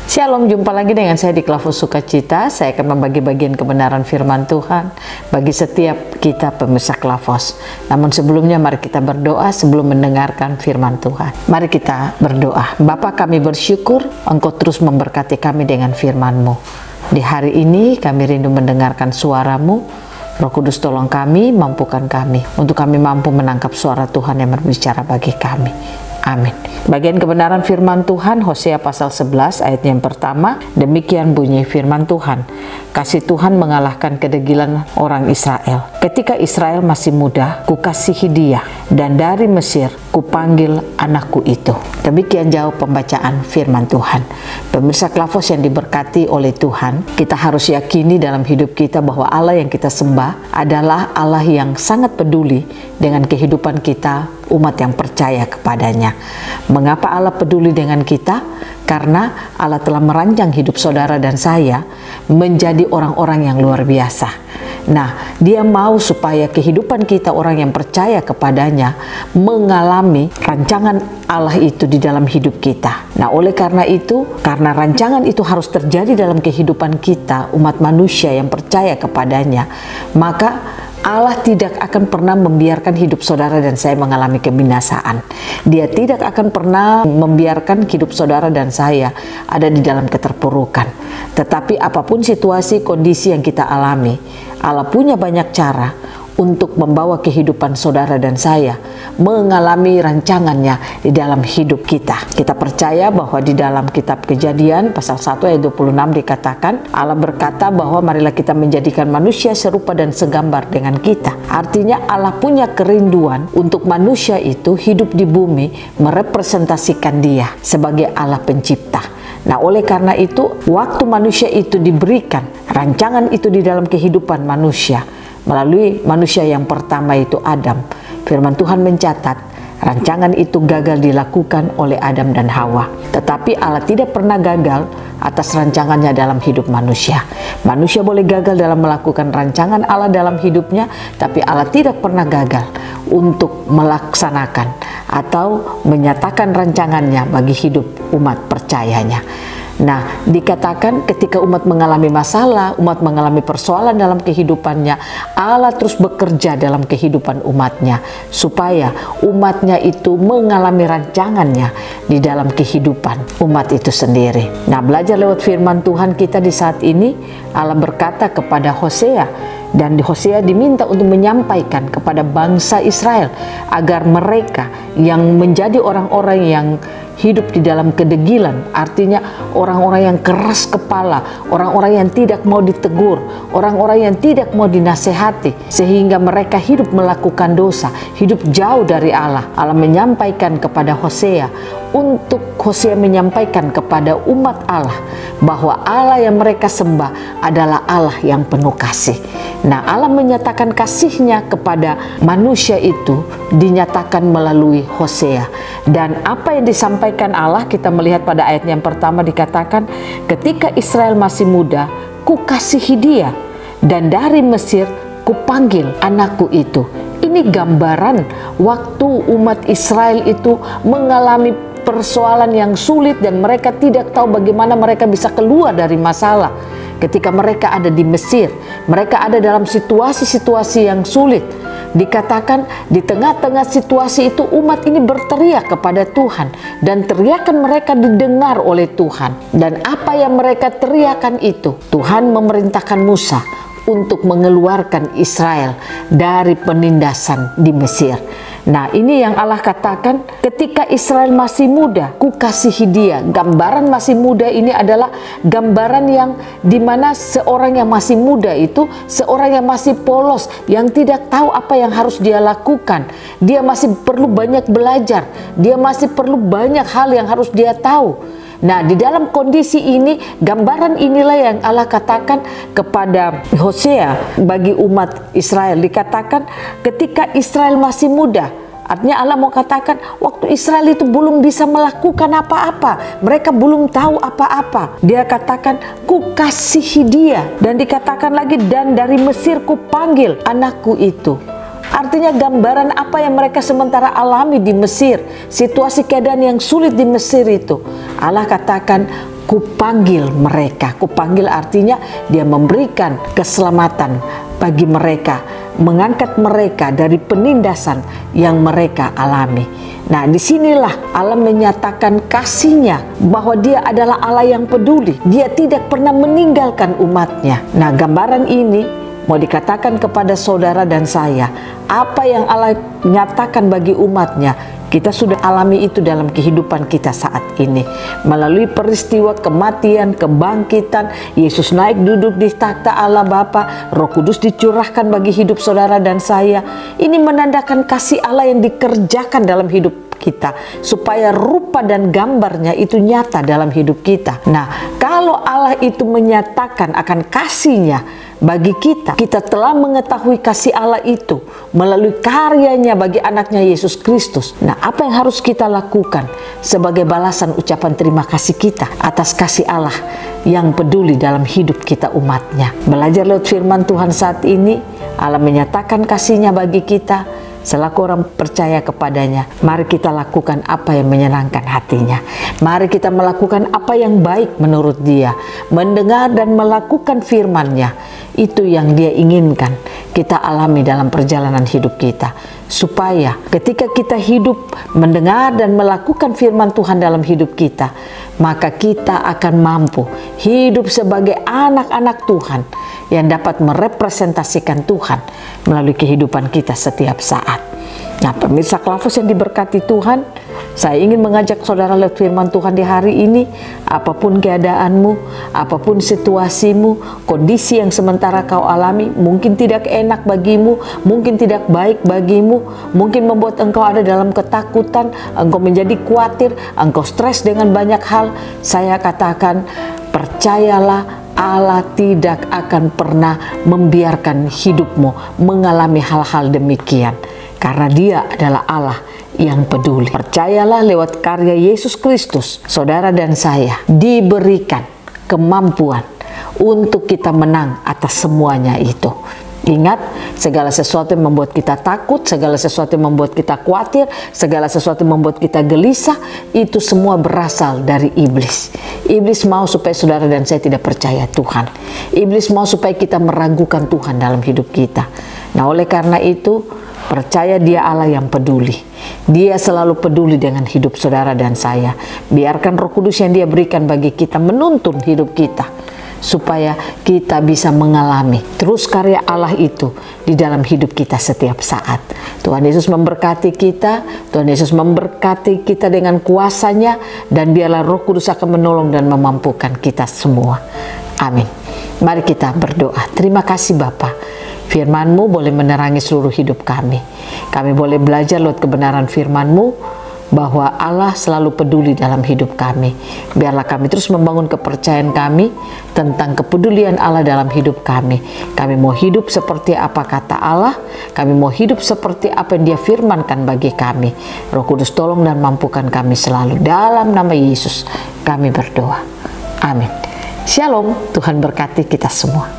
Shalom, jumpa lagi dengan saya di Klavos Sukacita. Saya akan membagi bagian kebenaran firman Tuhan bagi setiap kita pemirsa Klavos. Namun sebelumnya mari kita berdoa sebelum mendengarkan firman Tuhan. Mari kita berdoa. Bapa, kami bersyukur Engkau terus memberkati kami dengan firman-Mu. Di hari ini kami rindu mendengarkan suara-Mu. Roh Kudus tolong kami, mampukan kami untuk kami mampu menangkap suara Tuhan yang berbicara bagi kami. Amin. Bagian kebenaran firman Tuhan, Hosea pasal 11 ayat yang pertama, demikian bunyi firman Tuhan. Kasih Tuhan mengalahkan kedegilan orang Israel. Ketika Israel masih muda, kukasihi dia, dan dari Mesir kupanggil anakku itu. Demikian jauh pembacaan firman Tuhan. Pemirsa Klavos yang diberkati oleh Tuhan, kita harus yakini dalam hidup kita bahwa Allah yang kita sembah adalah Allah yang sangat peduli dengan kehidupan kita, umat yang percaya kepadanya. Mengapa Allah peduli dengan kita? Karena Allah telah merancang hidup saudara dan saya menjadi orang-orang yang luar biasa. Nah, Dia mau supaya kehidupan kita, orang yang percaya kepadanya, mengalami rancangan Allah itu di dalam hidup kita. Nah, oleh karena itu, karena rancangan itu harus terjadi dalam kehidupan kita, umat manusia yang percaya kepadanya, maka Allah tidak akan pernah membiarkan hidup saudara dan saya mengalami kebinasaan. Dia tidak akan pernah membiarkan hidup saudara dan saya ada di dalam keterpurukan. Tetapi apapun situasi, kondisi yang kita alami, Allah punya banyak cara untuk membawa kehidupan saudara dan saya mengalami rancangannya di dalam hidup kita. Kita percaya bahwa di dalam kitab Kejadian pasal 1 ayat 26 dikatakan, Allah berkata bahwa marilah kita menjadikan manusia serupa dan segambar dengan kita. Artinya Allah punya kerinduan untuk manusia itu hidup di bumi merepresentasikan Dia sebagai Allah pencipta. Nah, oleh karena itu, waktu manusia itu diberikan rancangan itu di dalam kehidupan manusia, melalui manusia yang pertama itu Adam, firman Tuhan mencatat rancangan itu gagal dilakukan oleh Adam dan Hawa. Tetapi Allah tidak pernah gagal atas rancangannya dalam hidup manusia. Manusia boleh gagal dalam melakukan rancangan Allah dalam hidupnya, tapi Allah tidak pernah gagal untuk melaksanakan atau menyatakan rancangannya bagi hidup umat percayanya. Nah, dikatakan ketika umat mengalami masalah, umat mengalami persoalan dalam kehidupannya, Allah terus bekerja dalam kehidupan umatnya supaya umatnya itu mengalami rancangannya di dalam kehidupan umat itu sendiri. Nah, belajar lewat firman Tuhan kita di saat ini, Allah berkata kepada Hosea, dan Hosea diminta untuk menyampaikan kepada bangsa Israel agar mereka yang menjadi orang-orang yang hidup di dalam kedegilan, artinya orang-orang yang keras kepala, orang-orang yang tidak mau ditegur, orang-orang yang tidak mau dinasehati, sehingga mereka hidup melakukan dosa, hidup jauh dari Allah. Allah menyampaikan kepada Hosea, untuk Hosea menyampaikan kepada umat Allah bahwa Allah yang mereka sembah adalah Allah yang penuh kasih. Nah, Allah menyatakan kasihnya kepada manusia itu dinyatakan melalui Hosea. Dan apa yang disampaikan Allah, kita melihat pada ayat yang pertama dikatakan, ketika Israel masih muda, kukasihi dia, dan dari Mesir kupanggil anakku itu. Ini gambaran waktu umat Israel itu mengalami persoalan yang sulit dan mereka tidak tahu bagaimana mereka bisa keluar dari masalah. Ketika mereka ada di Mesir, mereka ada dalam situasi-situasi yang sulit. Dikatakan di tengah-tengah situasi itu umat ini berteriak kepada Tuhan dan teriakan mereka didengar oleh Tuhan. Dan apa yang mereka teriakan itu, Tuhan memerintahkan Musa untuk mengeluarkan Israel dari penindasan di Mesir. Nah, ini yang Allah katakan, ketika Israel masih muda, kukasihi dia. Gambaran masih muda ini adalah gambaran yang dimana seorang yang masih muda itu, seorang yang masih polos, yang tidak tahu apa yang harus dia lakukan. Dia masih perlu banyak belajar, dia masih perlu banyak hal yang harus dia tahu. Nah, di dalam kondisi ini, gambaran inilah yang Allah katakan kepada Hosea bagi umat Israel. Dikatakan ketika Israel masih muda, artinya Allah mau katakan waktu Israel itu belum bisa melakukan apa-apa, mereka belum tahu apa-apa. Dia katakan kukasihi dia, dan dikatakan lagi, dan dari Mesir kupanggil anakku itu. Artinya gambaran apa yang mereka sementara alami di Mesir, situasi keadaan yang sulit di Mesir itu. Allah katakan, kupanggil mereka. Kupanggil artinya dia memberikan keselamatan bagi mereka, mengangkat mereka dari penindasan yang mereka alami. Nah, disinilah Allah menyatakan kasih-Nya, bahwa Dia adalah Allah yang peduli. Dia tidak pernah meninggalkan umatnya. Nah, gambaran ini mau dikatakan kepada saudara dan saya, apa yang Allah nyatakan bagi umatnya, kita sudah alami itu dalam kehidupan kita saat ini. Melalui peristiwa kematian, kebangkitan, Yesus naik duduk di takhta Allah Bapa, Roh Kudus dicurahkan bagi hidup saudara dan saya. Ini menandakan kasih Allah yang dikerjakan dalam hidup kita, supaya rupa dan gambarnya itu nyata dalam hidup kita. Nah, kalau Allah itu menyatakan akan kasih-Nya bagi kita, kita telah mengetahui kasih Allah itu melalui karyanya bagi anaknya Yesus Kristus. Nah, apa yang harus kita lakukan sebagai balasan ucapan terima kasih kita atas kasih Allah yang peduli dalam hidup kita umatnya? Belajar lewat firman Tuhan saat ini, Allah menyatakan kasih-Nya bagi kita. Selaku orang percaya kepadanya, mari kita lakukan apa yang menyenangkan hatinya. Mari kita melakukan apa yang baik menurut Dia. Mendengar dan melakukan firman-Nya, itu yang Dia inginkan kita alami dalam perjalanan hidup kita. Supaya ketika kita hidup, mendengar dan melakukan firman Tuhan dalam hidup kita, maka kita akan mampu hidup sebagai anak-anak Tuhan yang dapat merepresentasikan Tuhan melalui kehidupan kita setiap saat. Nah, pemirsa Klavos yang diberkati Tuhan, saya ingin mengajak saudara lewat firman Tuhan di hari ini, apapun keadaanmu, apapun situasimu, kondisi yang sementara kau alami, mungkin tidak enak bagimu, mungkin tidak baik bagimu, mungkin membuat engkau ada dalam ketakutan, engkau menjadi khawatir, engkau stres dengan banyak hal. Saya katakan, percayalah, Allah tidak akan pernah membiarkan hidupmu mengalami hal-hal demikian, karena Dia adalah Allah yang peduli. Percayalah, lewat karya Yesus Kristus, saudara dan saya diberikan kemampuan untuk kita menang atas semuanya itu. Ingat, segala sesuatu yang membuat kita takut, segala sesuatu yang membuat kita khawatir, segala sesuatu yang membuat kita gelisah, itu semua berasal dari iblis. Iblis mau supaya saudara dan saya tidak percaya Tuhan. Iblis mau supaya kita meragukan Tuhan dalam hidup kita. Nah, oleh karena itu, percaya Dia Allah yang peduli. Dia selalu peduli dengan hidup saudara dan saya. Biarkan Roh Kudus yang Dia berikan bagi kita menuntun hidup kita, supaya kita bisa mengalami terus karya Allah itu di dalam hidup kita setiap saat. Tuhan Yesus memberkati kita, Tuhan Yesus memberkati kita dengan kuasa-Nya, dan biarlah Roh Kudus akan menolong dan memampukan kita semua. Amin. Mari kita berdoa. Terima kasih Bapa, firman-Mu boleh menerangi seluruh hidup kami. Kami boleh belajar lewat kebenaran firman-Mu, bahwa Allah selalu peduli dalam hidup kami. Biarlah kami terus membangun kepercayaan kami tentang kepedulian Allah dalam hidup kami. Kami mau hidup seperti apa kata Allah, kami mau hidup seperti apa yang Dia firmankan bagi kami. Roh Kudus tolong dan mampukan kami selalu. Dalam nama Yesus kami berdoa. Amin. Shalom, Tuhan berkati kita semua.